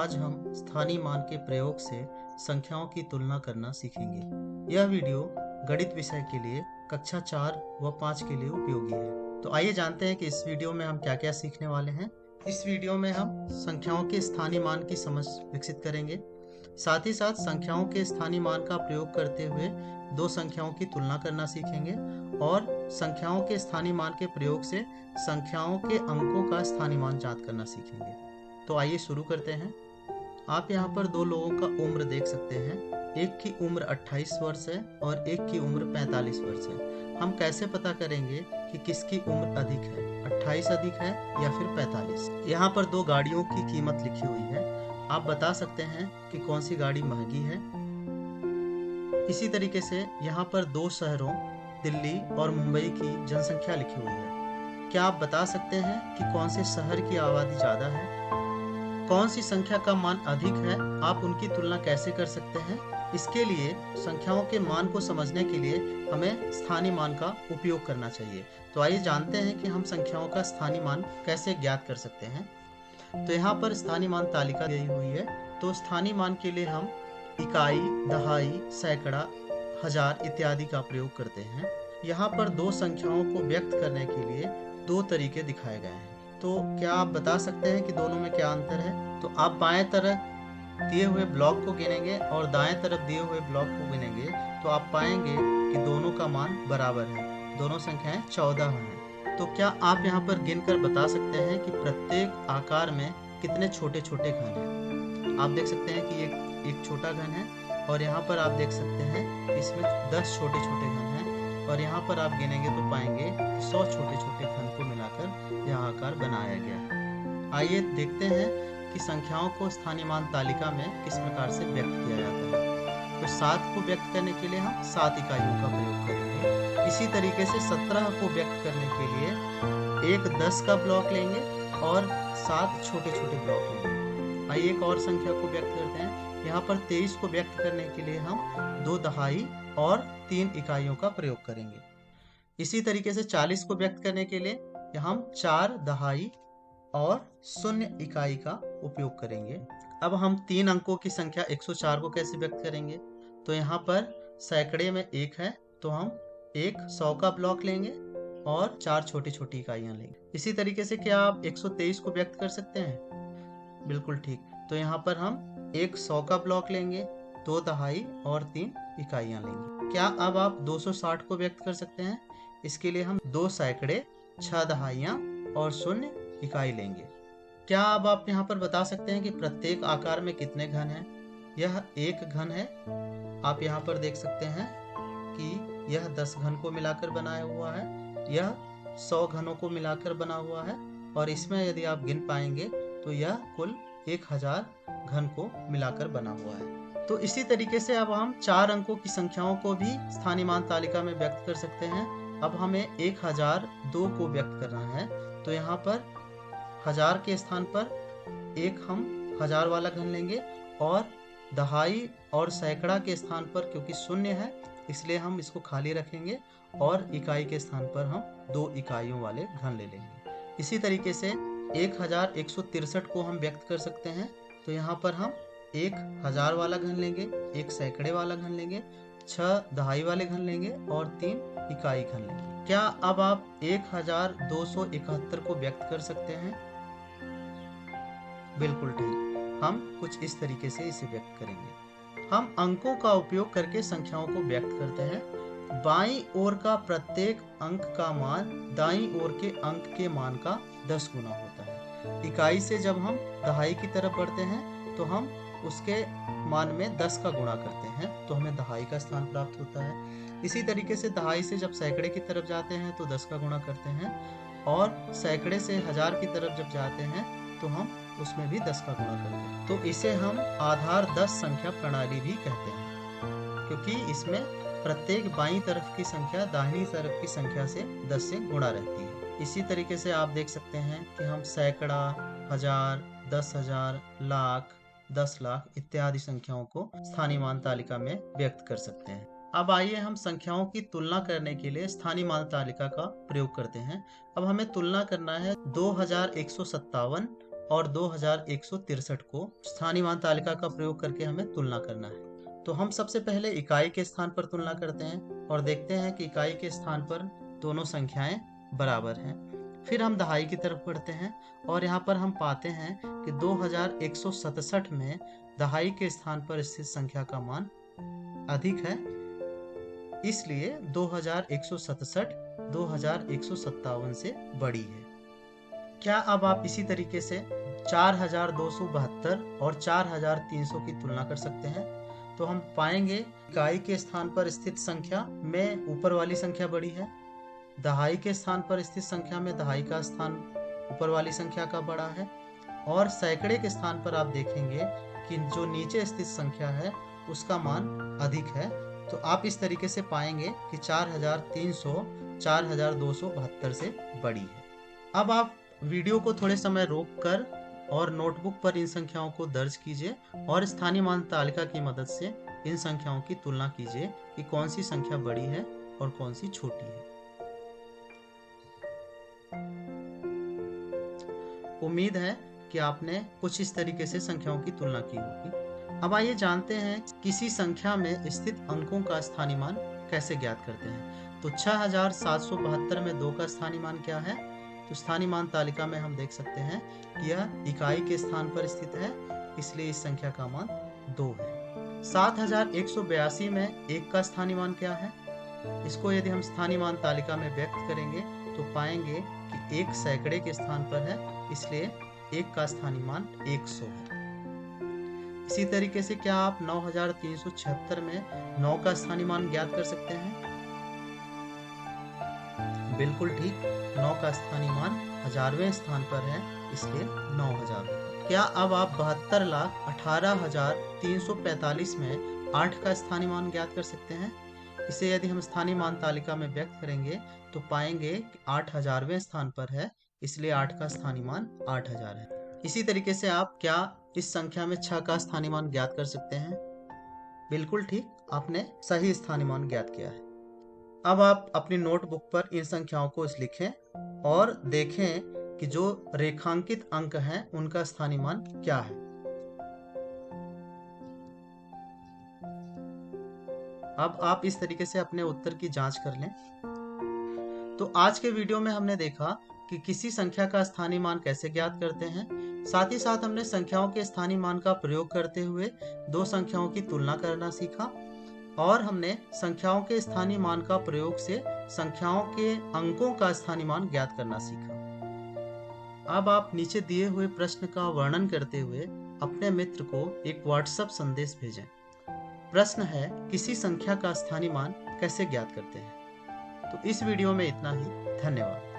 आज हम स्थानीय मान के प्रयोग से संख्याओं की तुलना करना सीखेंगे। यह वीडियो गणित विषय के लिए कक्षा 4 व 5 के लिए उपयोगी है। तो आइए जानते हैं कि इस वीडियो में हम क्या क्या सीखने वाले हैं। इस वीडियो में हम संख्याओं के स्थानीय मान की समझ विकसित करेंगे। साथ ही साथ संख्याओं के स्थानीय मान का प्रयोग करते हुए दो संख्याओं की तुलना करना सीखेंगे और संख्याओं के स्थानीय मान के प्रयोग से संख्याओं के अंकों का स्थानीय मान ज्ञात करना सीखेंगे। तो आइए शुरू करते हैं। आप यहाँ पर दो लोगों का उम्र देख सकते हैं। एक की उम्र 28 वर्ष है और एक की उम्र 45 वर्ष है। हम कैसे पता करेंगे कि किसकी उम्र अधिक है, 28 अधिक है या फिर 45? यहाँ पर दो गाड़ियों की कीमत लिखी हुई है। आप बता सकते हैं कि कौन सी गाड़ी महंगी है। इसी तरीके से यहाँ पर दो शहरों दिल्ली और मुंबई की जनसंख्या लिखी हुई है। क्या आप बता सकते हैं कि कौन से शहर की आबादी ज़्यादा है? कौन सी संख्या का मान अधिक है? आप उनकी तुलना कैसे कर सकते हैं? इसके लिए संख्याओं के मान को समझने के लिए हमें स्थानीय मान का उपयोग करना चाहिए। तो आइए जानते हैं कि हम संख्याओं का स्थानीय मान कैसे ज्ञात कर सकते हैं। तो यहाँ पर स्थानीय मान तालिका दी हुई है। तो स्थानीय मान के लिए हम इकाई, दहाई, सैकड़ा, हजार इत्यादि का प्रयोग करते हैं। यहाँ पर दो संख्याओं को व्यक्त करने के लिए दो तरीके दिखाए गए हैं। तो क्या आप बता सकते हैं कि दोनों में क्या अंतर है? तो आप बाएं तरफ दिए हुए ब्लॉक को गिनेंगे और दाएं तरफ दिए हुए ब्लॉक को गिनेंगे तो आप पाएंगे कि दोनों का मान बराबर है। दोनों संख्याएं 14 हैं। तो क्या आप यहाँ पर गिनकर बता सकते हैं कि प्रत्येक आकार में कितने छोटे छोटे घन हैं? आप देख सकते हैं कि एक छोटा घन है और यहाँ पर आप देख सकते हैं कि इसमें 10 छोटे छोटे घन हैं और यहाँ पर आप गिनेंगे तो पाएंगे कि 100 छोटे छोटे घन को मिलाकर यह आकार बनाया गया है। आइए देखते हैं कि संख्याओं को स्थानीय मान तालिका में किस प्रकार से व्यक्त किया जाता है। तो 7 को व्यक्त करने के लिए हम 7 इकाइयों का प्रयोग करेंगे। इसी तरीके से 17 को व्यक्त करने के लिए एक 10 का ब्लॉक लेंगे और 7 छोटे छोटे ब्लॉक लेंगे। आइए एक और संख्या को व्यक्त करते हैं। यहाँ पर 23 को व्यक्त करने के लिए हम 2 दहाई और 3 इकाइयों का प्रयोग करेंगे। इसी तरीके से 40 को व्यक्त करने के लिए हम 4 दहाई और 0 इकाई का उपयोग करेंगे। अब हम 3 अंकों की संख्या 104 को कैसे व्यक्त करेंगे? तो यहाँ पर सैकड़े में 1 है तो हम एक 100 का ब्लॉक लेंगे और 4 छोटी छोटी इकाइयां लेंगे। इसी तरीके से क्या आप 123 को व्यक्त कर सकते हैं? बिल्कुल ठीक। तो यहाँ पर हम एक 100 का ब्लॉक लेंगे, 2 दहाई और 3 इकाइयां लेंगे। क्या अब आप 260 को व्यक्त कर सकते हैं? इसके लिए हम 2 सैकड़े, 6 दहाइयां और 0 इकाई लेंगे। क्या अब आप यहाँ पर बता सकते हैं कि प्रत्येक आकार में कितने घन हैं? यह एक घन है। आप यहाँ पर देख सकते हैं कि यह 10 घन को मिलाकर बनाया हुआ है, यह 100 घनों को मिलाकर बना हुआ है और इसमें यदि आप गिन पाएंगे तो यह कुल 1000 घन को मिलाकर बना हुआ है। तो इसी तरीके से अब हम 4 अंकों की संख्याओं को भी स्थानीय मान तालिका में व्यक्त कर सकते हैं। अब हमें 1002 को व्यक्त करना है तो यहाँ पर 1000 के स्थान पर एक हम 1000 वाला घन लेंगे और दहाई और सैकड़ा के स्थान पर क्योंकि 0 है इसलिए हम इसको खाली रखेंगे और इकाई के स्थान पर हम 2 इकाइयों वाले घन ले लेंगे। इसी तरीके से 1163 को हम व्यक्त कर सकते हैं। तो यहाँ पर हम एक 1000 वाला घन लेंगे, एक सैकड़े वाला घन लेंगे, 6 दहाई वाले घन लेंगे और 3 इकाई घन लेंगे। क्या अब आप 1271 को व्यक्त कर सकते हैं? बिल्कुल ठीक। हम कुछ इस तरीके से इसे व्यक्त करेंगे। हम अंकों का उपयोग करके संख्याओं को व्यक्त करते हैं। बाईं ओर का प्रत्येक अंक का मान दाईं ओर के अंक के मान का 10 गुना होता है। इकाई से जब हम दहाई की तरफ बढ़ते हैं तो हम उसके मान में 10 का गुणा करते हैं तो हमें दहाई का स्थान प्राप्त होता है। इसी तरीके से दहाई से जब सैकड़े की तरफ जाते हैं तो 10 का गुणा करते हैं और सैकड़े से 1000 की तरफ जब जाते हैं तो हम उसमें भी 10 का गुणा करते हैं। तो इसे हम आधार 10 संख्या प्रणाली भी कहते हैं क्योंकि इसमें प्रत्येक बाईं तरफ की संख्या दाहिनी तरफ की संख्या से 10 से गुणा रहती है। इसी तरीके से आप देख सकते हैं कि हम सैकड़ा, 1000, 10,000, लाख, 10 लाख इत्यादि संख्याओं को स्थानीय मान तालिका में व्यक्त कर सकते हैं। अब आइए हम संख्याओं की तुलना करने के लिए स्थानीय मान तालिका का प्रयोग करते हैं। अब हमें तुलना करना है 2157 और 2163 को स्थानीय मान तालिका का प्रयोग करके हमें तुलना करना है। तो हम सबसे पहले इकाई के स्थान पर तुलना करते हैं और देखते हैं कि इकाई के स्थान पर दोनों संख्याएं बराबर हैं। फिर हम दहाई की तरफ बढ़ते हैं और यहाँ पर हम पाते हैं कि 2167 में दहाई के स्थान पर स्थित संख्या का मान अधिक है, इसलिए 2167 2157 से बड़ी है। क्या अब आप इसी तरीके से 4272 और 4300 की तुलना कर सकते हैं? तो हम पाएंगे इकाई के स्थान पर स्थित संख्या में ऊपर वाली संख्या बड़ी है, दहाई के स्थान पर स्थित संख्या में दहाई का स्थान ऊपर वाली संख्या का बड़ा है, और सैकड़े के स्थान पर आप देखेंगे कि जो नीचे स्थित संख्या है उसका मान अधिक है। तो आप इस तरीके से पाएंगे कि 4300 4272 से बड़ी है। अब आप वीडियो को थोड़े समय रोककर और नोटबुक पर इन संख्याओं को दर्ज कीजिए और स्थानीय मान तालिका की मदद से इन संख्याओं की तुलना कीजिए कि कौन सी संख्या बड़ी है और कौन सी छोटी है। उम्मीद है कि आपने कुछ इस तरीके से संख्याओं की तुलना की होगी। अब आइए जानते हैं किसी संख्या में स्थित अंकों का स्थानीय मान कैसे ज्ञात करते हैं। तो 6772 में 2 का स्थानीय मान क्या है? तो स्थानीय मान तालिका में हम देख सकते हैं कि यह इकाई के स्थान पर स्थित है, इसलिए इस संख्या का मान 2 है। 7182 में 1 का स्थानीय मान क्या है? इसको यदि हम स्थानीय मान तालिका में व्यक्त करेंगे तो पाएंगे कि 1 सैकड़े के स्थान पर है, इसलिए 1 का स्थानीय मान 100 है। इसी तरीके से क्या आप 9376 में 9 का स्थानीय मान ज्ञात कर सकते हैं? बिल्कुल ठीक, 9 का स्थानीय मान 1000वें स्थान पर है, इसलिए 9000। क्या अब आप 72,18,345 में 8 का स्थानीय मान ज्ञात कर सकते हैं? इसे यदि हम स्थानीय मान तालिका में व्यक्त करेंगे तो पाएंगे कि 8 1000वें स्थान पर है, इसलिए 8 का स्थानीय मान 8000 है। इसी तरीके से आप क्या इस संख्या में 6 का स्थानीय मान ज्ञात कर सकते हैं? बिल्कुल ठीक, आपने सही स्थानीय मान ज्ञात किया है। अब आप अपनी नोटबुक पर इन संख्याओं को लिखें और देखें कि जो रेखांकित अंक हैं उनका स्थानीय मान क्या है। अब आप इस तरीके से अपने उत्तर की जांच कर लें। तो आज के वीडियो में हमने देखा कि किसी संख्या का स्थानीय मान कैसे ज्ञात करते हैं। साथ ही साथ हमने संख्याओं के स्थानीय मान का प्रयोग करते हुए 2 संख्याओं की तुलना करना सीखा और हमने संख्याओं के स्थानीय मान का प्रयोग से संख्याओं के अंकों का स्थानीय मान ज्ञात करना सीखा। अब आप नीचे दिए हुए प्रश्न का वर्णन करते हुए अपने मित्र को एक व्हाट्सएप संदेश भेजें। प्रश्न है, किसी संख्या का स्थानीय मान कैसे ज्ञात करते हैं? तो इस वीडियो में इतना ही। धन्यवाद।